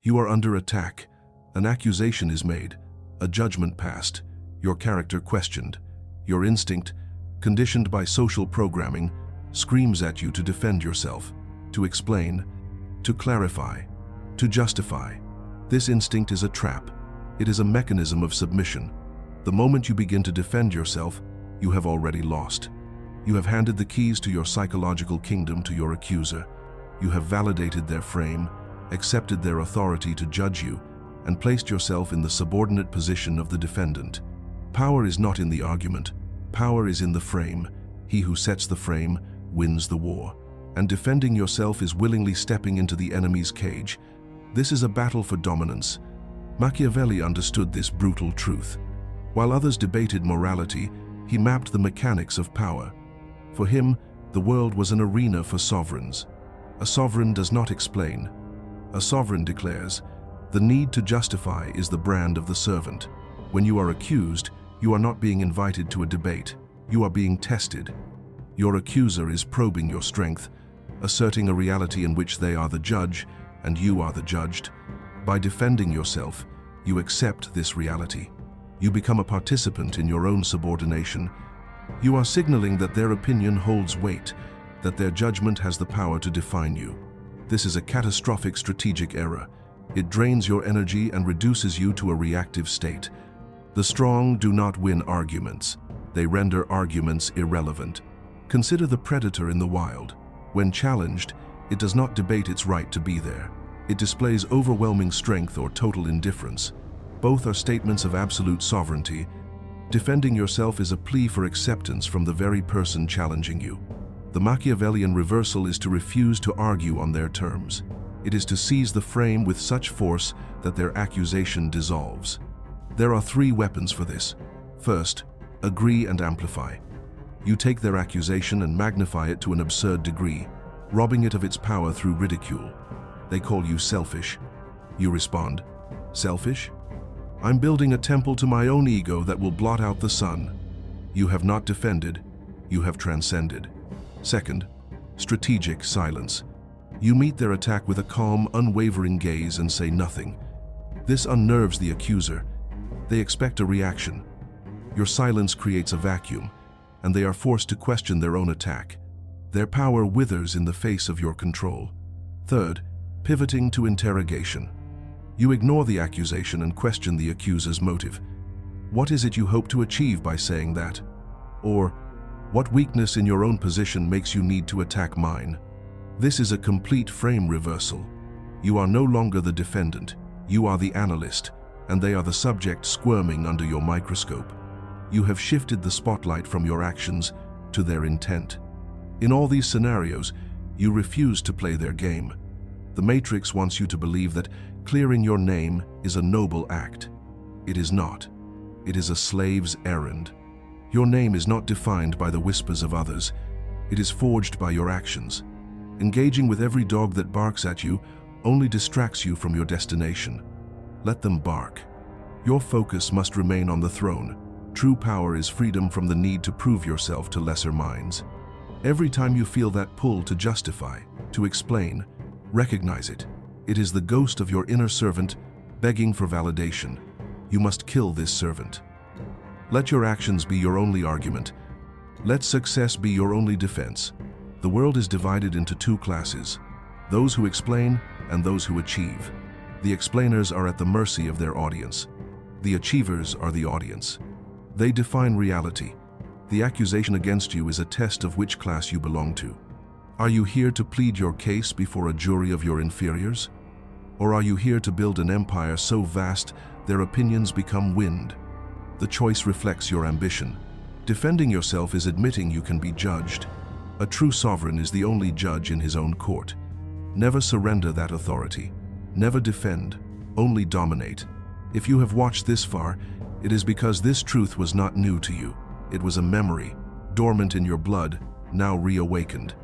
You are under attack. An accusation is made, a judgment passed, your character questioned. Your instinct, conditioned by social programming, screams at you to defend yourself, to explain, to clarify, to justify. This instinct is a trap. It is a mechanism of submission. The moment you begin to defend yourself, you have already lost. You have handed the keys to your psychological kingdom to your accuser. You have validated their frame, accepted their authority to judge you, and placed yourself in the subordinate position of the defendant. Power is not in the argument. Power is in the frame. He who sets the frame wins the war. And defending yourself is willingly stepping into the enemy's cage. This is a battle for dominance. Machiavelli understood this brutal truth. While others debated morality, he mapped the mechanics of power. For him, the world was an arena for sovereigns. A sovereign does not explain. A sovereign declares, "The need to justify is the brand of the servant." When you are accused, you are not being invited to a debate. You are being tested. Your accuser is probing your strength, asserting a reality in which they are the judge and you are the judged. By defending yourself, you accept this reality. You become a participant in your own subordination. You are signaling that their opinion holds weight, that their judgment has the power to define you. This is a catastrophic strategic error. It drains your energy and reduces you to a reactive state. The strong do not win arguments. They render arguments irrelevant. Consider the predator in the wild. When challenged, it does not debate its right to be there. It displays overwhelming strength or total indifference. Both are statements of absolute sovereignty. Defending yourself is a plea for acceptance from the very person challenging you. The Machiavellian reversal is to refuse to argue on their terms. It is to seize the frame with such force that their accusation dissolves. There are three weapons for this. First, agree and amplify. You take their accusation and magnify it to an absurd degree, robbing it of its power through ridicule. They call you selfish. You respond, "Selfish? I'm building a temple to my own ego that will blot out the sun." You have not defended, you have transcended. Second, strategic silence. You meet their attack with a calm, unwavering gaze and say nothing. This unnerves the accuser. They expect a reaction. Your silence creates a vacuum, and they are forced to question their own attack. Their power withers in the face of your control. Third, pivoting to interrogation. You ignore the accusation and question the accuser's motive. What is it you hope to achieve by saying that? Or, what weakness in your own position makes you need to attack mine? This is a complete frame reversal. You are no longer the defendant. You are the analyst, and they are the subject squirming under your microscope. You have shifted the spotlight from your actions to their intent. In all these scenarios, you refuse to play their game. The Matrix wants you to believe that clearing your name is a noble act. It is not. It is a slave's errand. Your name is not defined by the whispers of others. It is forged by your actions. Engaging with every dog that barks at you only distracts you from your destination. Let them bark. Your focus must remain on the throne. True power is freedom from the need to prove yourself to lesser minds. Every time you feel that pull to justify, to explain, recognize it. It is the ghost of your inner servant begging for validation. You must kill this servant. Let your actions be your only argument. Let success be your only defense. The world is divided into two classes, those who explain and those who achieve. The explainers are at the mercy of their audience. The achievers are the audience. They define reality. The accusation against you is a test of which class you belong to. Are you here to plead your case before a jury of your inferiors? Or are you here to build an empire so vast their opinions become wind? The choice reflects your ambition. Defending yourself is admitting you can be judged. A true sovereign is the only judge in his own court. Never surrender that authority. Never defend, only dominate. If you have watched this far, it is because this truth was not new to you. It was a memory, dormant in your blood, now reawakened.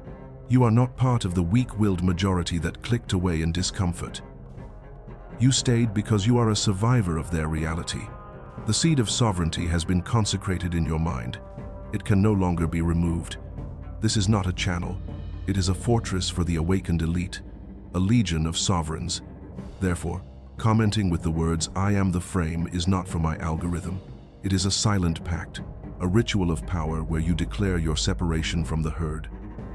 You are not part of the weak-willed majority that clicked away in discomfort. You stayed because you are a survivor of their reality. The seed of sovereignty has been consecrated in your mind. It can no longer be removed. This is not a channel. It is a fortress for the awakened elite, a legion of sovereigns. Therefore, commenting with the words, "I am the frame," is not for my algorithm. It is a silent pact, a ritual of power where you declare your separation from the herd.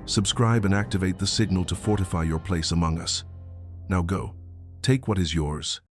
Subscribe and activate the signal to fortify your place among us. Now go. Take what is yours.